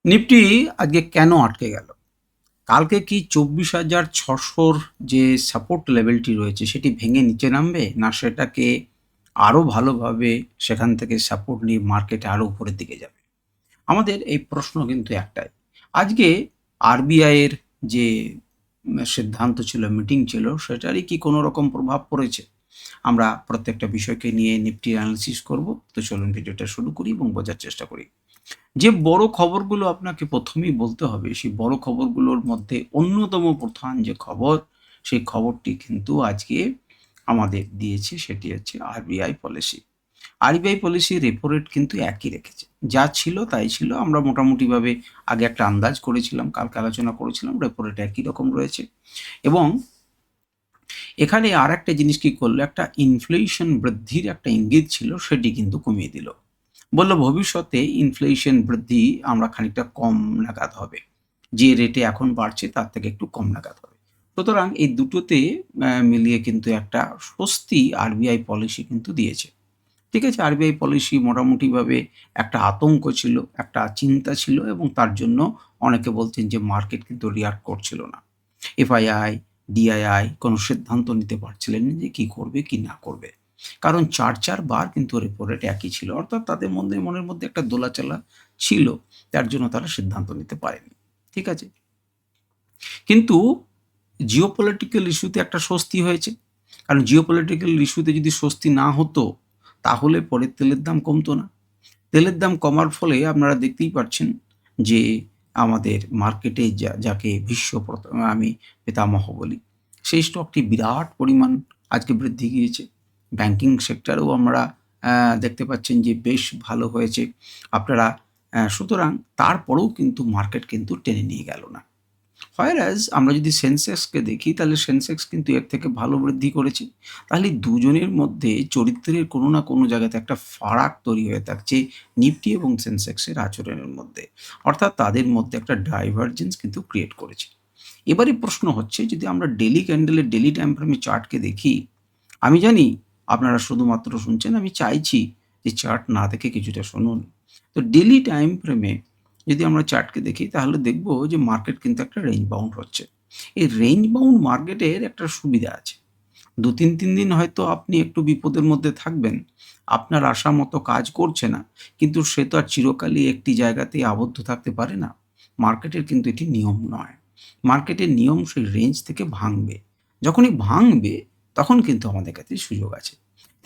Nifty আজকে কেন আটকে গেল? কালকে কি 24,600 যে সাপোর্ট লেভেলটি রয়েছে সেটি ভেঙে নিচে নামবে? না সেটাকে আরো ভালোভাবে সেখান থেকে সাপোর্ট নিয়ে মার্কেট আরো উপরের দিকে যাবে? আমাদের এই প্রশ্ন কিন্তু একটাই। আজকে আরবিআই এর যে সিদ্ধান্ত ছিল, মিটিং ছিল, সেটারই কি কোনো রকম প্রভাব পড়েছে? আমরা প্রত্যেকটা বিষয়কে নিয়ে নিফটির অ্যানালিসিস করব। তো চলুন ভিডিওটা শুরু করি এবং বোঝার চেষ্টা করি। যে বড় খবরগুলো আপনাকে প্রথমেই বলতে হবে, সেই বড় খবরগুলোর মধ্যে অন্যতম প্রধান যে খবর, সেই খবরটি কিন্তু আজকে আমাদের দিয়েছে, সেটি হচ্ছে RBI policy. RBI policy repo rate কিন্তু একই রেখেছে। যা ছিল তাই ছিল। আমরা মোটামুটিভাবে আগে একটা আন্দাজ করেছিলাম, কালকে আলোচনা করেছিলাম, রেপো রেট একই রকম রয়েছে। এবং এখানে আরেকটা জিনিস কি করলো, একটা ইনফ্লেশন বৃদ্ধির একটা ইঙ্গিত ছিল, সেটি কিন্তু কমিয়ে দিল। বলল ভবিষ্যতে ইনফ্লেশন বৃদ্ধি আমরা খানিকটা কম নাগাদ হবে। যে রেটে এখন বাড়ছে তার থেকে একটু কম নাগাদ হবে। সুতরাং এই দুটোতে মিলিয়ে কিন্তু একটা স্বস্তি আরবিআই পলিসি কিন্তু দিয়েছে। ঠিক আছে? আরবিআই পলিসি মোটামুটিভাবে একটা আতঙ্ক ছিল, একটা চিন্তা ছিল এবং তার জন্য অনেকে বলছেন যে মার্কেট কিন্তু রিঅ্যাক্ট করছিল না। এফআইআই, ডিআইআই কোনো সিদ্ধান্ত নিতে পারছিলেন না যে কি করবে, কি না করবে। কারণ ৪ বার কিন্তু রেপো রেট একই ছিল। অর্থাৎ তাদের মনের মধ্যে একটা দোলাচলা ছিল। তার জন্য তারা সিদ্ধান্ত নিতে পারেনি। ঠিক আছে? কিন্তু জিওপলিটিক্যাল ইস্যুতে একটা স্বস্তি হয়েছে। কারণ জিওপলিটিক্যাল ইস্যুতে যদি স্বস্তি না হতো, তাহলে পরে তেলের দাম কমতো না। তেলের দাম কমার ফলে আপনারা দেখতেই পাচ্ছেন যে আমাদের মার্কেটে যাকে আমি পিতামহ বলি, সেই স্টকটি বিরাট পরিমাণ আজকে বৃদ্ধি গিয়েছে। ব্যাংকিং সেক্টরেও আমরা দেখতে পাচ্ছেন যে বেশ ভালো হয়েছে। আপনারা সুতরাং তারপরেও কিন্তু মার্কেট কিন্তু টেনে নিয়ে গেল না। হোয়ারাজ আমরা যদি সেন্সেক্সকে দেখি, তাহলে সেন্সেক্স কিন্তু এর থেকে ভালো বৃদ্ধি করেছে। তাহলে দুজনের মধ্যে চরিত্রের কোনো না কোনো জায়গাতে একটা ফারাক তৈরি হয়ে থাকছে নিফটি এবং সেন্সেক্সের আচরণের মধ্যে। অর্থাৎ তাদের মধ্যে একটা ডাইভারজেন্স কিন্তু ক্রিয়েট করেছে। এবারে প্রশ্ন হচ্ছে, যদি আমরা ডেইলি ক্যান্ডেলের ডেইলি টাইম ফ্রেমের চার্টকে দেখি, আমি জানি আপনারা শুধুমাত্র শুনছেন, আমি চাইছি যে চার্ট না দেখে কিছুটা শুনুন। তো ডেইলি টাইম ফ্রেমে যদি আমরা চার্টকে দেখি, তাহলে দেখব যে মার্কেট কিন্তু একটা রেঞ্জ বাউন্ড হচ্ছে। এই রেঞ্জ বাউন্ড মার্কেটের একটা সুবিধা আছে। ২-৩ দিন হয়তো আপনি একটু বিপদের মধ্যে থাকবেন। আপনার আশা মতো কাজ করছে না। কিন্তু সে তো আর চিরকালই একটি জায়গাতেই আবদ্ধ থাকতে পারে না। মার্কেটের কিন্তু এটি নিয়ম নয়। মার্কেটের নিয়ম সেই রেঞ্জ থেকে ভাঙবে। যখনই ভাঙবে তখন কিন্তু আমাদের কাছে সুযোগ আছে।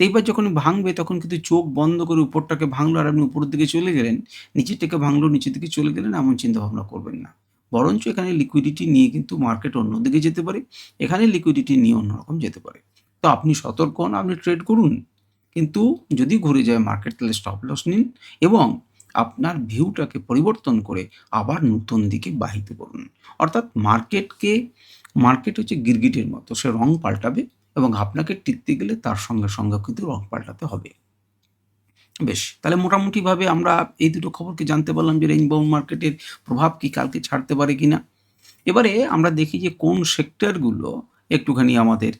তো এইবার যখনই ভাঙবে তখন কিন্তু চোখ বন্ধ করে উপরটাকে ভাঙলো আর আপনি উপরের দিকে চলে গেলেন, নিচেরটাকে ভাঙলো নিচের দিকে চলে গেলেন, এমন চিন্তাভাবনা করবেন না। বরঞ্চ এখানে লিকুইডিটি নিয়ে কিন্তু মার্কেট অন্যদিকে যেতে পারে। এখানে লিকুইডিটি নিয়ে অন্যরকম যেতে পারে। তো আপনি সতর্ক হন, আপনি ট্রেড করুন। কিন্তু যদি ঘুরে যায় মার্কেট, তাহলে স্টপ লস নিন এবং আপনার ভিউটাকে পরিবর্তন করে আবার নতুন দিকে বাহিত করুন। অর্থাৎ মার্কেট হচ্ছে গিরগিটির মতো। সে রং পাল্টাবে এবং আপনাকে টিকতে গেলে তার সঙ্গে কিন্তু রং পাল্টাতে হবে। বেশ! তাহলে মোটামুটিভাবে আমরা এই দুটো খবরকে জানতে পারলাম যে রেইন বাউন্ড মার্কেটের প্রভাব কি কালকে ছাড়তে পারে কিনা। এবারে আমরা দেখি যে কোন সেক্টরগুলো একটুখানি আমাদের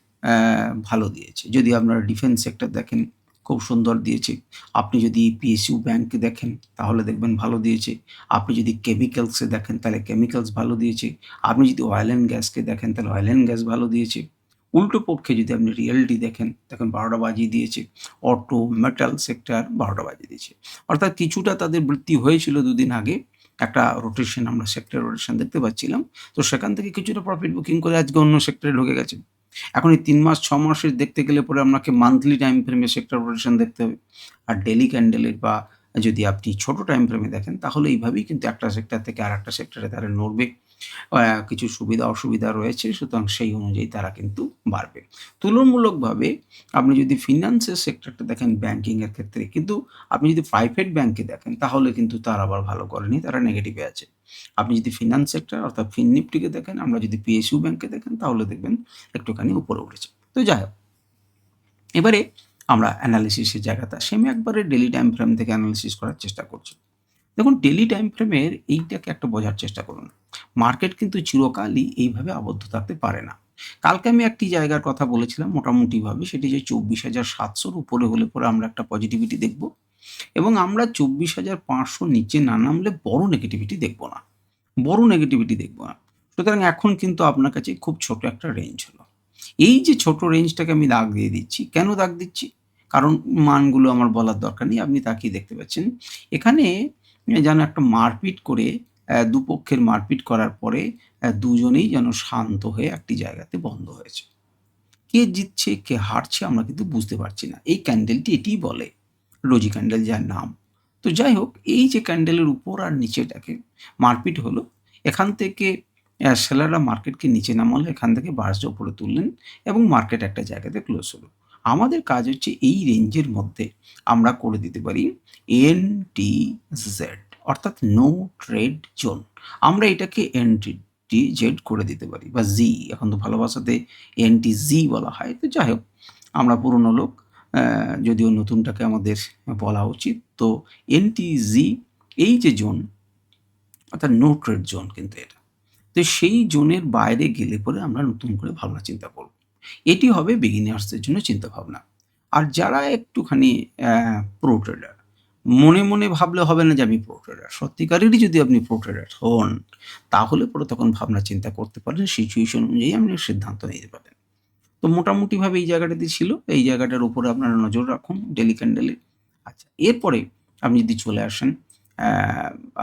ভালো দিয়েছে। যদি আপনারা ডিফেন্স সেক্টর দেখেন, খুব সুন্দর দিয়েছে। আপনি যদি পিএসইউ ব্যাংক দেখেন, তাহলে দেখবেন ভালো দিয়েছে। আপনি যদি কেমিক্যালসে দেখেন, তাহলে কেমিক্যালস ভালো দিয়েছে। আপনি যদি অয়েল অ্যান্ড গ্যাসকে দেখেন, তাহলে অয়েল অ্যান্ড গ্যাস ভালো দিয়েছে। উল্টো পক্ষে যদি আপনি রিয়েলটি দেখেন, দেখেন ১২ টা বাজিয়ে দিয়েছে। অটো, মেটাল সেক্টর ১২ টা বাজিয়ে দিয়েছে। অর্থাৎ কিছুটা তাদের বৃদ্ধি হয়েছিল ২ দিন আগে। একটা রোটেশন, আমরা সেক্টর রোটেশন দেখতে পাচ্ছিলাম। তো সেখান থেকে কিছুটা প্রফিট বুকিং করে আজকে অন্য সেক্টরে ঢুকে গেছে। এখন এই ৩ মাস ৬ মাসের দেখতে গেলে পরে আপনাকে মান্থলি টাইম ফ্রেমে সেক্টর রোটেশন দেখতে হবে। আর ডেইলি ক্যান্ডেলের বা যদি আপনি ছোট টাইম ফ্রেমে দেখেন, তাহলে এইভাবেই কিন্তু একটা সেক্টর থেকে আরেকটা সেক্টরে তারা নড়বে। কিছু সুবিধা অসুবিধা রয়েছে, সুতরাং সেই অনুযায়ী তারা কিন্তু বাড়বে। তুলনামূলকভাবে আপনি যদি ফিন্যান্সের সেক্টরটা দেখেন ব্যাংকিং এর ক্ষেত্রে, কিন্তু আপনি যদি প্রাইভেট ব্যাংকে দেখেন, তাহলে কিন্তু তারা আবার ভালো করেনি, তারা নেগেটিভে আছে। আপনি যদি ফিন্যান্স সেক্টর অর্থাৎ ফিননিফটিকে দেখেন, আমরা যদি পিএসইউ ব্যাংকে দেখেন, তাহলে দেখবেন একটুখানি উপরে উঠেছে। তো যাই হোক, এবারে আমরা অ্যানালিসিসের জায়গাতে আসি। আমি একবারে ডেইলি টাইম ফ্রেম থেকে অ্যানালিসিস করার চেষ্টা করছি। দেখুন, ডেইলি টাইম ফ্রেমের এইটাকে একটা বোঝার চেষ্টা করুন। মার্কেট কিন্তু চিরকালই এইভাবে আবদ্ধ থাকতে পারে না। কালকে আমি একটি জায়গার কথা বলেছিলাম মোটামুটিভাবে, সেটি যে ২৪,৭০০ র উপরে হলে পরে আমরা একটা পজিটিভিটি দেখব। এবং আমরা 24,500 নিচে না নামলে বড় নেগেটিভিটি দেখব না। বড় নেগেটিভিটি দেখব না। সুতরাং এখন কিন্তু আপনার কাছে খুব ছোট একটা রেঞ্জ হলো। এই যে ছোট রেঞ্জটাকে আমি দাগ দিয়ে দিচ্ছি। কেন দাগ দিচ্ছি? কারণ মানগুলো আমার বলার দরকার নেই। আপনি তাকিয়ে দেখতে পাচ্ছেন। এখানে যেন একটা মারপিট করে দুপক্ষের মারপিট করার পরে দুজনেই যেন শান্ত হয়ে একটি জায়গাতে বন্ধ হয়েছে। কে জিতছে, কে হারছে আমরা কিন্তু বুঝতে পারছি না। এই ক্যান্ডেলটি এটিই বলে। রোজি ক্যান্ডেল যার নাম। তো যাই হোক, এই যে ক্যান্ডেলের উপর আর নিচেটাকে মারপিট হলো, এখান থেকে সেলাররা মার্কেটকে নিচে নামালো, এখান থেকে বার্সটা উপরে তুললেন এবং মার্কেট একটা জায়গাতে ক্লোজ হলো। আমাদের কাজ হচ্ছে এই রেঞ্জের মধ্যে আমরা করে দিতে পারি NTZ, অর্থাৎ নো ট্রেড জোন। আমরা এটাকে NTZ করে দিতে পারি, বা জি, এখন তো ভালো ভাষাতে NTZ বলা হয়। তো যাই হোক, আমরা পুরনো লোক, যদিও নতুনটাকে আমাদের বলা উচিত। তো NTZ, এই যে জোন, অর্থাৎ নো ট্রেড জোন কিন্তু এটা। তো সেই জোনের বাইরে গেলে পরে আমরা নতুন করে ভাবনা চিন্তা করব। এটি হবে বিগিনার্সদের জন্য চিন্তাভাবনা। আর যারা একটুখানি প্রো ট্রেডার, মনে, মনে ভাবলে হবে না যে আমি প্রো ট্রেডার। সত্যিকারেরই যদি আপনি প্রো ট্রেডার হন, তাহলে পরে তখন ভাবনা চিন্তা করতে পারেন, সিচুয়েশন অনুযায়ী আপনি সিদ্ধান্ত নিতে পারেন। তো মোটামুটিভাবে এই জায়গাটাতে ছিল। এই জায়গাটার উপরে আপনারা নজর রাখুন ডেইলি ক্যান্ডেলে। আচ্ছা, এরপরে আপনি যদি চলে আসেন অ্যা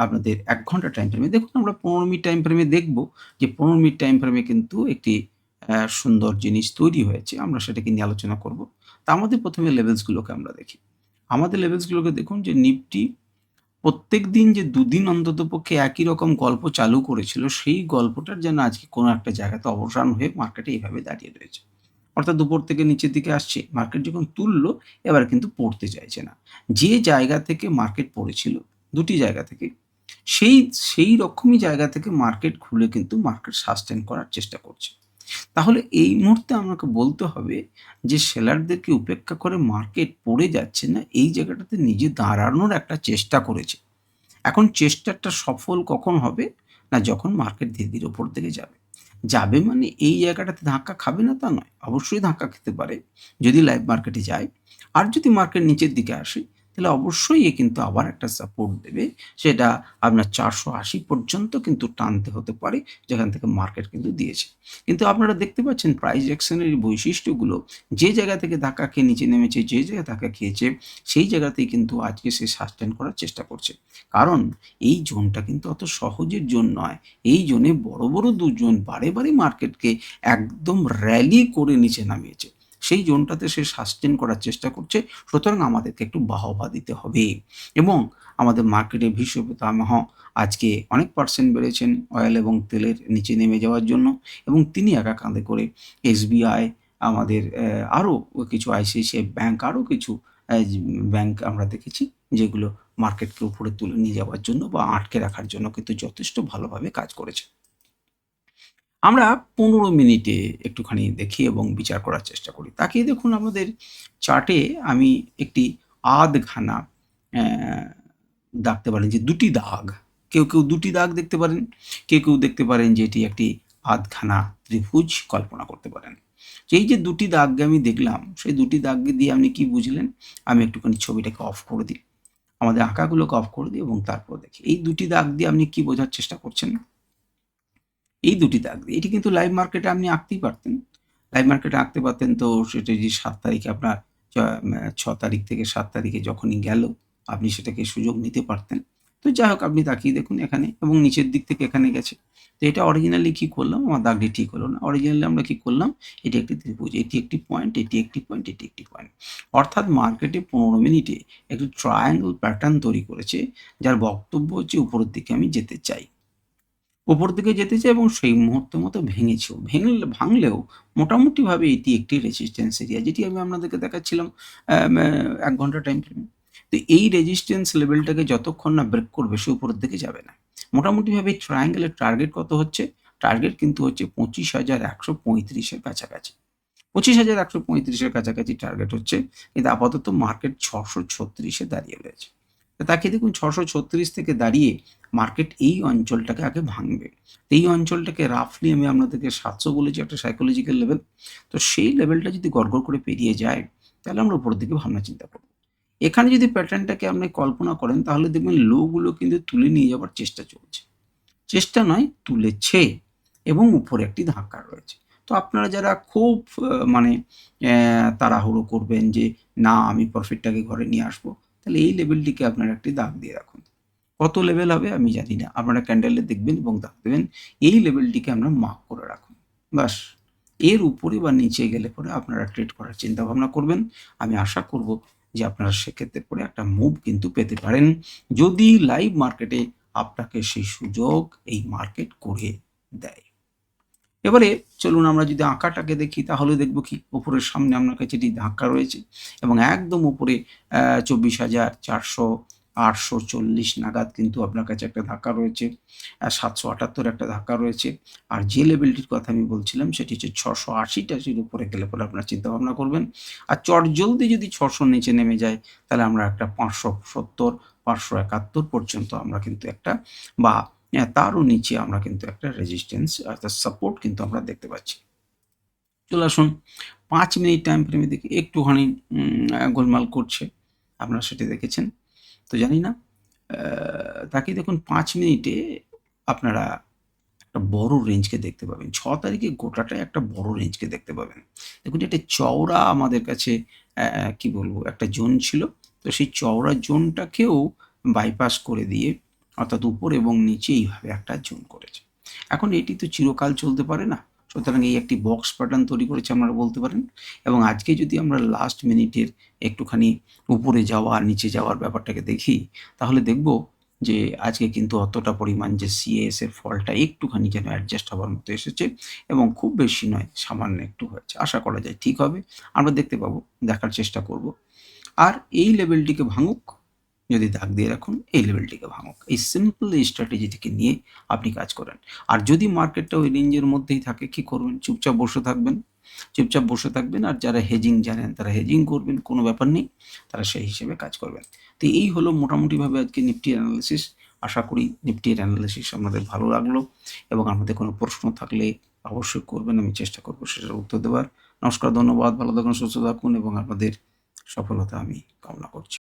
আপনাদের ১ ঘন্টা টাইম ফ্রেমে, দেখুন আমরা ১৫ মিনিট টাইম ফ্রেমে দেখব যে ১৫ মিনিট টাইম ফ্রেমে কিন্তু একটি সুন্দর জিনিস তৈরি হয়েছে। আমরা সেটাকে নিয়ে আলোচনা করব। তা আমাদের ১ম এ লেভেলসগুলোকে আমরা দেখি। আমাদের লেভেলসগুলোকে দেখুন যে নিফটি প্রত্যেকদিন যে ২ দিন অন্ততপক্ষে একই রকম গল্প চালু করেছিল, সেই গল্পটার যেন আজকে কোনো একটা জায়গাতে অবসান হয়ে মার্কেটে এইভাবে দাঁড়িয়ে রয়েছে। অর্থাৎ উপর থেকে নিচের দিকে আসছে, মার্কেট যখন তুলল, এবার কিন্তু পড়তে চাইছে না। যে জায়গা থেকে মার্কেট পড়েছিল, ২ টি জায়গা থেকে, সেই সেই রকমই জায়গা থেকে মার্কেট খুলে কিন্তু মার্কেট সাস্টেইন করার চেষ্টা করছে। তাহলে এই মুহূর্তে আমাকে বলতে হবে যে সেলারদেরকে উপেক্ষা করে মার্কেট পড়ে যাচ্ছে না, এই জায়গাটাতে নিজে দাঁড়ানোর একটা চেষ্টা করেছে। এখন চেষ্টাটা সফল কখন হবে? না, যখন মার্কেট ধীরে, ধীরে উপর দিকে যাবে। যাবে মানে এই জায়গাটাতে ধাক্কা খাবে না তা নয়। অবশ্যই ধাক্কা খেতে পারে যদি লাইভ মার্কেটে যায়। আর যদি মার্কেট নিচের দিকে আসে, তাহলে অবশ্যই এ কিন্তু আবার একটা সাপোর্ট দেবে। সেটা আপনার ৪৮০ পর্যন্ত কিন্তু টানতে হতে পারে, যেখান থেকে মার্কেট কিন্তু দিয়েছে। কিন্তু আপনারা দেখতে পাচ্ছেন প্রাইস অ্যাকশন এর বৈশিষ্ট্যগুলো, যে জায়গা থেকে ধাক্কা খেয়ে নিচে নেমেছে, যে জায়গায় ধাক্কা খেয়েছে, সেই জায়গাতেই কিন্তু আজকে সে সাস্টেইন করার চেষ্টা করছে। কারণ এই জোনটা কিন্তু অত সহজের জোন নয়। এই জোনে বড়, বড় ২ জন বারে, বারে মার্কেটকে একদম র্যালি করে নিচে নামিয়েছে। সেই জোনটাতে সে সাস্টেইন করার চেষ্টা করছে। সুতরাং আমাদেরকে একটু বাহবা দিতে হবে এবং আমাদের মার্কেটের ভীষ্ম পিতামহ আজকে অনেক পার্সেন্ট বেড়েছেন অয়েল এবং তেলের নিচে নেমে যাওয়ার জন্য, এবং তিনি একা কাঁধে করে SBI, আমাদের আরও কিছু ICICI ব্যাংক, আরও কিছু ব্যাংক আমরা দেখেছি, যেগুলো মার্কেটকে উপরে তুলে নিয়ে যাওয়ার জন্য বা আটকে রাখার জন্য কিন্তু যথেষ্ট ভালোভাবে কাজ করেছে। আমরা ১৫ মিনিটে একটুখানি দেখি এবং বিচার করার চেষ্টা করি। তাকিয়ে দেখুন আমাদের চার্টে আমি একটি আধখানা অ্যা দেখতে পারেন যে ২ টি দাগ। কেউ, কেউ ২ টি দাগ দেখতে পারেন। কেউ, কেউ দেখতে পারেন যে এটি একটি আধখানা ত্রিভুজ কল্পনা করতে পারেন। এই যে ২ টি দাগকে আমি দেখলাম, সেই ২ টি দাগ দিয়ে আপনি কি বুঝলেন? আমি একটুখানি ছবিটাকে অফ করে দিই। আমাদের আঁকাগুলোকে অফ করে দিই এবং তারপর দেখি। এই ২ টি দাগ দিয়ে আপনি কি বোঝার চেষ্টা করছেন? এই ২ টি দাগ দিয়ে। এটি কিন্তু লাইভ মার্কেটে আপনি আঁকতেই পারতেন। লাইভ মার্কেটে আঁকতে পারতেন, তো সেটা যদি ৭ তারিখে আপনার ৬ তারিখ থেকে ৭ তারিখে যখনই গেল, আপনি সেটাকে সুযোগ নিতে পারতেন। তো যাই হোক, আপনি তাকিয়ে দেখুন এখানে, এবং নিচের দিক থেকে এখানে গেছে। তো এটা অরিজিনালি কি করলাম? আমার দাগটি ঠিক হলো না। অরিজিনালি আমরা কি করলাম? এটি একটি ত্রিভুজ, এটি একটি পয়েন্ট, এটি একটি পয়েন্ট, এটি একটি পয়েন্ট। অর্থাৎ মার্কেটে ১৫ মিনিটে একটি ট্রায়াঙ্গল প্যাটার্ন তৈরি করেছে, যার বক্তব্য হচ্ছে উপরের দিকে আমি যেতে চাই। উপর দিকে যেতে চাই এবং সেই মুহূর্তের মতো ভেঙেছেও। ভাঙলেও মোটামুটিভাবে এটি একটি রেজিস্ট্যান্স এরিয়া, যেটি আমি আপনাদেরকে দেখাচ্ছিলাম ১ ঘন্টা টাইম ফ্রেমে। তো এই রেজিস্ট্যান্স লেভেলটাকে যতক্ষণ না ব্রেক করবে, সে উপরের দিকে যাবে না। মোটামুটিভাবে এই ট্রায়াঙ্গেলের টার্গেট কত হচ্ছে? টার্গেট কিন্তু হচ্ছে ২৫,১৩৫ এর কাছাকাছি। ২৫,১৩৫ এর কাছাকাছি টার্গেট হচ্ছে। কিন্তু আপাতত মার্কেট ৬৩৬ এ দাঁড়িয়ে রয়েছে। তো তাকিয়ে দেখুন ৬৩৬ থেকে দাঁড়িয়ে মার্কেট এই অঞ্চলটাকে আগে ভাঙবে। এই অঞ্চলটাকে রাফলি আমি আপনাদেরকে ৭০০ বলেছি, একটা সাইকোলজিক্যাল লেভেল। তো সেই লেভেলটা যদি গড়গড় করে পেরিয়ে যায়, তাহলে আমরা উপরের দিকে ভাবনা চিন্তা করব। এখানে যদি প্যাটার্নটাকে আপনি কল্পনা করেন তাহলে দেখবেন লোগুলো কিন্তু তুলে নিয়ে যাবার চেষ্টা চলছে। চেষ্টা নয়, তুলেছে এবং উপরে একটি ধাক্কা রয়েছে। তো আপনারা যারা খুব মানে তাড়াহুড়ো করবেন যে না আমি প্রফিটটাকে ঘরে নিয়ে আসবো, তাহলে এই লেভেলটিকে আপনারা একটি দাগ দিয়ে রাখুন। কত লেভেল হবে আমি জানি না। আপনারা ক্যান্ডেলে দেখবেন এবং দাগ দেবেন। এই লেভেলটিকে আপনারা মার্ক করে রাখুন। ব্যাস। এর উপরে বা নিচে গেলে পরে আপনারা ট্রেড করার চিন্তাভাবনা করবেন। আমি আশা করব যে আপনারা সেক্ষেত্রে পরে একটা মুভ কিন্তু পেতে পারেন। যদি লাইভ মার্কেটে আপনাকে সেই সুযোগ এই মার্কেট করে দেয়। এবারে চলুন আমরা যদি আঁকাটাকে দেখি তাহলে দেখব কি উপরের সামনে আপনার কাছে এটি ধাক্কা রয়েছে এবং একদম উপরে 24,400-840 নাগাদ কিন্তু আপনার কাছে একটা ধাক্কা রয়েছে, 778 একটা ধাক্কা রয়েছে। আর যে লেভেলটির কথা আমি বলছিলাম সেটি হচ্ছে 680-টাশির উপরে গেলে পরে আপনারা চিন্তাভাবনা করবেন। আর চটজলদি যদি 600 নিচে নেমে যায় তাহলে আমরা একটা 570-571 পর্যন্ত আমরা কিন্তু একটা বা তারও নিচে আমরা কিন্তু একটা রেজিস্ট্যান্স অর্থাৎ সাপোর্ট কিন্তু আমরা দেখতে পাচ্ছি। চলে আসুন 5 মিনিট টাইম ফ্রেমে দেখি একটুখানি গোলমাল করছে। আপনারা সেটি দেখেছেন। তো জানি না তাকিয়ে দেখুন 5 মিনিটে আপনারা একটা বড় রেঞ্জকে দেখতে পাবেন। 6 তারিখে গোটাটাই একটা বড় রেঞ্জকে দেখতে পাবেন। দেখুন এটা চওড়া আমাদের কাছে কি বলবো একটা জোন ছিল। তো সেই চওড়া জোনটাকেও বাইপাস করে দিয়ে অর্থাৎ উপর এবং নিচে এইভাবে একটা জোন করেছে। এখন এটি তো চিরকাল চলতে পারে না। সুতরাং এই একটি বক্স প্যাটার্ন তৈরি করেছে আপনারা বলতে পারেন এবং আজকে যদি আমরা লাস্ট মিনিটের একটুখানি উপরে যাওয়া নিচে যাওয়ার ব্যাপারটাকে দেখি তাহলে দেখব যে আজকে কিন্তু অতটা পরিমাণ যে সিএস এর ফলটা একটুখানি যেন অ্যাডজাস্ট হওয়ার মতো এসেছে এবং খুব বেশি নয়, সামান্য একটু হয়েছে। আশা করা যায় ঠিক হবে। আমরা দেখতে পাবো, দেখার চেষ্টা করব। আর এই লেভেলটিকে ভাঙুক, যদি দাগ দিয়ে রাখুন এই লেভেলটিকে ভাঙুক। এই সিম্পল এই স্ট্র্যাটেজিটিকে নিয়ে আপনি কাজ করেন। আর যদি মার্কেটটা ওই রেঞ্জের মধ্যেই থাকে কি করবেন? চুপচাপ বসে থাকবেন। চুপচাপ বসে থাকবেন আর যারা হেজিং জানেন তারা হেজিং করবেন, কোনো ব্যাপার নেই। তারা সেই হিসেবে কাজ করবেন। তো এই হলো মোটামুটিভাবে আজকে নিফটির অ্যানালিসিস। আশা করি নিফটির অ্যানালিসিস আপনাদের ভালো লাগলো এবং আপনাদের কোনো প্রশ্ন থাকলে অবশ্যই করবেন। আমি চেষ্টা করব সেটার উত্তর দেওয়ার। নমস্কার, ধন্যবাদ। ভালো থাকুন, সুস্থ থাকুন এবং আপনাদের সফলতা আমি কামনা করছি।